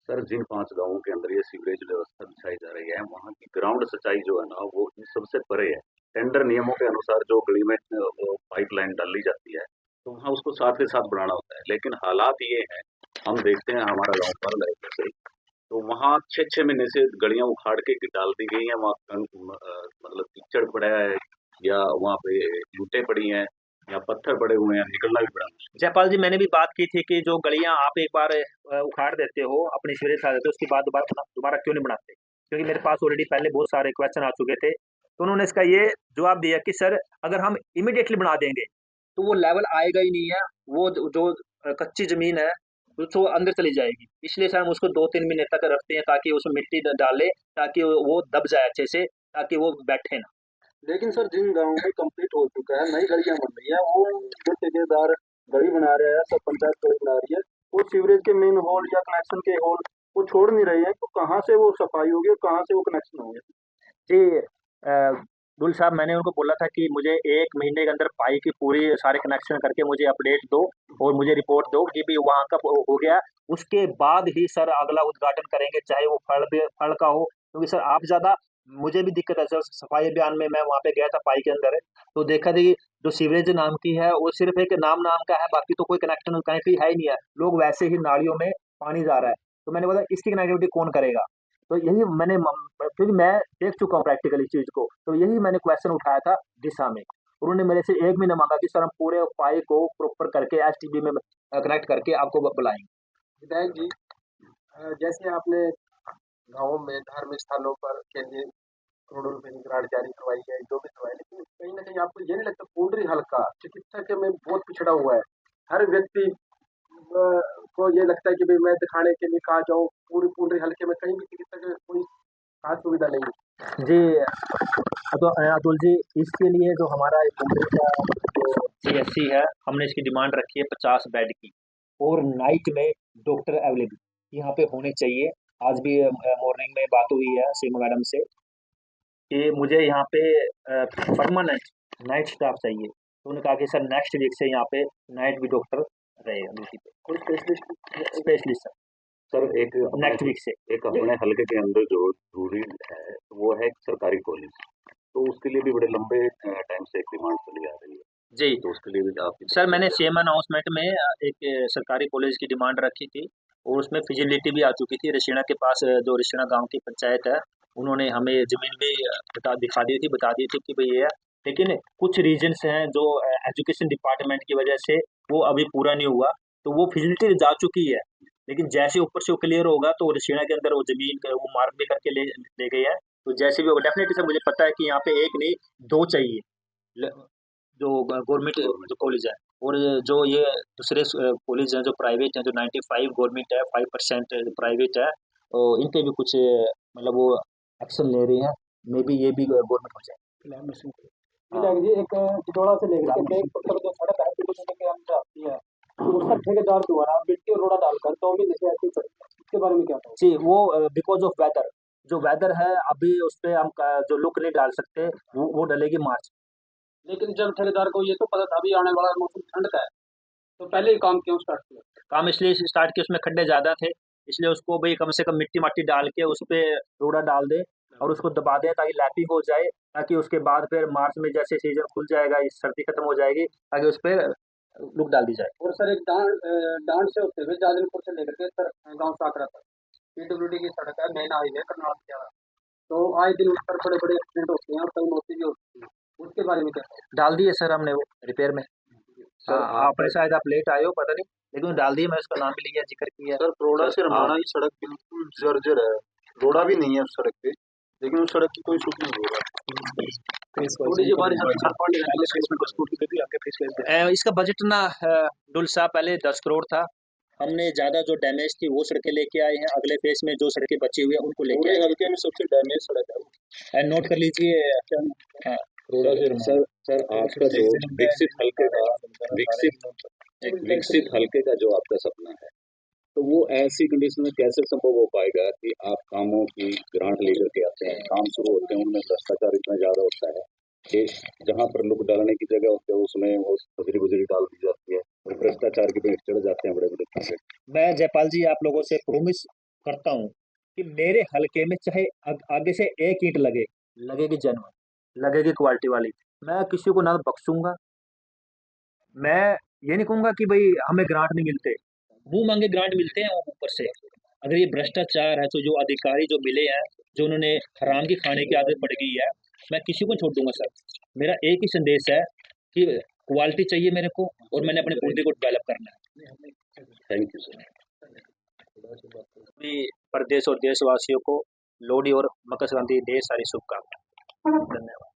सर, जिन 5 गाँवों के अंदर ये सीवरेज व्यवस्था बिछाई जा रही है, वहाँ की ग्राउंड सच्चाई जो है ना, वो इन सबसे परे है। टेंडर नियमों के अनुसार जो गली में वो पाइपलाइन डाली जाती है, तो वहाँ उसको साथ के साथ बढ़ाना होता है। लेकिन हालात ये हैं, हम देखते हैं हमारा गाँव पर है जैसे, तो वहाँ 6-6 महीने से गलियाँ उखाड़ के डाल दी गई हैं, वहाँ मतलब कीचड़ पड़ा है, या वहाँ पे ईंटें पड़ी हैं, या पत्थर पड़े हुए हैं, निकलना भी बड़ा मुश्किल है। जयपाल जी, मैंने भी बात की थी कि जो गलियां आप एक बार उखाड़ देते हो, अपनी सीवरेज उखाड़ देते हो, उसके बाद दोबारा दोबारा क्यों नहीं बनाते? क्योंकि मेरे पास ऑलरेडी पहले बहुत सारे क्वेश्चन आ चुके थे। तो उन्होंने इसका ये जवाब दिया कि सर, अगर हम इमिडिएटली बना देंगे तो वो लेवल आएगा ही नहीं है। वो जो कच्ची जमीन है तो अंदर चली जाएगी। इसलिए सर हम उसको 2-3 महीने तक रखते हैं, ताकि उसमें मिट्टी डाले, ताकि वो दब जाए अच्छे से, ताकि वो बैठे ना। लेकिन सर जिन गाँवों में कंप्लीट हो चुका है, नई गलियां बन रही है, वो जो ठेकेदार गली बना रहे हैं, सब पंचायत गली बना रही है, वो सीवरेज के मेन होल या कनेक्शन के होल वो छोड़ नहीं रहे हैं, तो कहाँ से वो सफाई होगी और कहाँ से वो कनेक्शन होंगे? जी, दुल साहब, मैंने उनको बोला था कि मुझे 1 महीने के अंदर पाई की पूरी सारे कनेक्शन करके मुझे अपडेट दो और मुझे रिपोर्ट दो कि भी वहाँ का हो गया। उसके बाद ही सर अगला उद्घाटन करेंगे, चाहे वो फल का हो। क्योंकि सर आप ज़्यादा, मुझे भी दिक्कत है सर, सफाई अभियान में मैं वहाँ पे गया था पाई के अंदर, तो देखा था कि जो सीवरेज नाम की है वो सिर्फ एक नाम का है, बाकी तो कोई कनेक्शन कहीं पे है ही नहीं है। लोग वैसे ही नालियों में पानी जा रहा है। तो मैंने बोला इसकी कनेक्टिविटी कौन करेगा? तो यही मैंने क्योंकि मैं देख चुका हूँ प्रैक्टिकली चीज को, तो यही मैंने क्वेश्चन उठाया था दिशा में। उन्होंने मेरे से 1 महीना मांगा कि सर हम पूरे पाई को प्रॉपर करके एसटीबी में कनेक्ट करके आपको बुलाएंगे। विधायक जी, जैसे आपने गाँवों में धार्मिक स्थानों पर के लिए करोड़ों रुपए की ग्रांट जारी करवाई है, जो भी करवाई, लेकिन कहीं न कहीं आपको ये नहीं लगता पूंडरी हल्का चिकित्सा के में बहुत पिछड़ा हुआ है? हर व्यक्ति को ये लगता है कि भई मैं दिखाने के लिए कहाँ जाऊँ, पूरी पूंडरी हल्के में कहीं भी चिकित्सा की कोई खास सुविधा नहीं है। जी, तो अतुल जी, इसके लिए जो हमारा मुंबई का जो सीएससी है, हमने इसकी डिमांड रखी है 50 बेड की, और नाइट में डॉक्टर अवेलेबल यहाँ पे होने चाहिए। आज भी मॉर्निंग में बात हुई है सीमा मैडम से कि मुझे यहाँ पे परमानेंट नाइट स्टाफ चाहिए। तो उन्होंने कहा कि सर नेक्स्ट वीक से यहाँ पे नाइट भी डॉक्टर रहेगा ड्यूटी पे, कोई स्पेशलिस्ट स्पेशलिस्ट सर, सर, एक नेक्स्ट वीक से। एक अपने हलके के अंदर जो जरूरी है, वो है एक सरकारी कॉलेज। तो उसके लिए भी बड़े लंबे टाइम से एक डिमांड चली आ रही है। जी तो उसके लिए भी आपकी सर, मैंने सेम अनाउंसमेंट में एक सरकारी कॉलेज की डिमांड रखी थी, और उसमें फिजिबिलिटी भी आ चुकी थी। रिशिना के पास जो रिशिना गांव की पंचायत है, उन्होंने हमें ज़मीन भी बता दी थी कि भई ये है। लेकिन कुछ रीजंस हैं जो एजुकेशन डिपार्टमेंट की वजह से वो अभी पूरा नहीं हुआ। तो वो फिजिबिलिटी जा चुकी है, लेकिन जैसे ऊपर से वो क्लियर होगा तो रिशिना के अंदर वो ज़मीन का वो मार्क भी करके ले गए हैं। तो जैसे भी होगा डेफ़िनेटली सर, मुझे पता है कि यहाँ पे 1 नहीं 2 चाहिए। ल जो गवर्नमेंट जो कॉलेज है, और जो ये दूसरे कॉलेज हैं जो प्राइवेट हैं, जो 95 गवर्नमेंट है, 5% प्राइवेट है, और इन पे भी कुछ मतलब वो एक्शन ले रही हैं। मे बी ये भी गवर्नमेंट हो जाए। विधायक जी, एक चितौड़ा से लेकर के एक उत्तर जो सड़क है बिल्कुल सड़क के अंदर आती है, उसका ठेकेदार द्वारा मिट्टी और रोड़ा डालकर 2 महीने से ऐसे ही पड़ी है। इसके बारे में क्या कहोगे? जी, वो बिकॉज ऑफ वेदर, जो वेदर है अभी उस पे हम जो लुक नहीं डाल सकते, वो डलेगी मार्च। लेकिन जब ठेकेदार को ये तो पता था अभी आने वाला मौसम ठंड का है, तो पहले ही काम क्यों स्टार्ट किया? काम इसलिए स्टार्ट किया, उसमें खड्डे ज़्यादा थे, इसलिए उसको भाई कम से कम मिट्टी माट्टी डाल के उस पे रोड़ा डाल दे और उसको दबा दें, ताकि लैपिंग हो जाए, ताकि उसके बाद फिर मार्च में जैसे सीजन खुल जाएगा, इस सर्दी खत्म हो जाएगी, ताकि उस पे लुक डाल दी जाए। और सर एक डांड से होते हुए जादलपुर से लेकर के सर गाँव साकरा तक पीडब्ल्यूडी की सड़क है, मेन हाईवे करनाल से आ, तो आए दिन उस पर बड़े बड़े एक्सीडेंट होते हैं और कई मौतें भी होती हैं, उसके बारे में क्या कहोगे? डाल दिए सर हमने वो रिपेयर में। सर, हाँ, आपने शायद आप लेट आए हो, पता नहीं, लेकिन डाल दिए, मैं उसका नाम भी लिया, जिक्र किया। सर रोड़ा से रमाना की सड़क बिल्कुल जर्जर है, रोड़ा भी नहीं है उस सड़क पे, लेकिन उस सड़क की कोई सुध नहीं हो रहा। थोड़ी सी बारिश इसका बजट ना डुल साहब पहले 10 करोड़ था। हमने ज़्यादा जो डैमेज थी वो सड़कें लेके आए हैं, अगले फेज में जो सड़कें बची हुई है उनको लेके हल्के में सबसे डैमेज सड़क है। नोट कर लीजिए। हाँ, सर, आपका जो विकसित हल्के का जो आपका सपना है, तो वो ऐसी कंडीशन में कैसे संभव हो पाएगा कि आप कामों की ग्रांट लेकर के आते हैं, काम शुरू होते हैं, उनमें भ्रष्टाचार इतना ज्यादा होता है कि जहां पर लोग डालने की जगह होते हैं उसमें वो बजरी बजरी डाल दी जाती है और भ्रष्टाचार के पेट चढ़ जाते हैं बड़े बड़े प्रोजेक्ट। मैं जयपाल जी आप लोगों से प्रॉमिस करता हूँ कि मेरे हलके में चाहे आगे से एक ईंट लगे, लगेगी जेन्युइन, लगेगी क्वालिटी वाली। मैं किसी को ना बख्शूंगा। मैं ये नहीं कहूंगा कि भाई हमें ग्रांट नहीं मिलते, मुंह मांगे ग्रांट मिलते हैं ऊपर से। अगर ये भ्रष्टाचार है तो जो अधिकारी जो मिले हैं, जो उन्होंने हराम की खाने की आदत पड़ गई है, मैं किसी को नहीं छोड़ दूंगा सर। मेरा एक ही संदेश है कि क्वालिटी चाहिए मेरे को और मैंने अपने बूंदे को डेवलप करना है। Thank you sir. सभी प्रदेश और देशवासियों को लोहड़ी और मकर संक्रांति ढेर सारी शुभकामनाएं। धन्यवाद।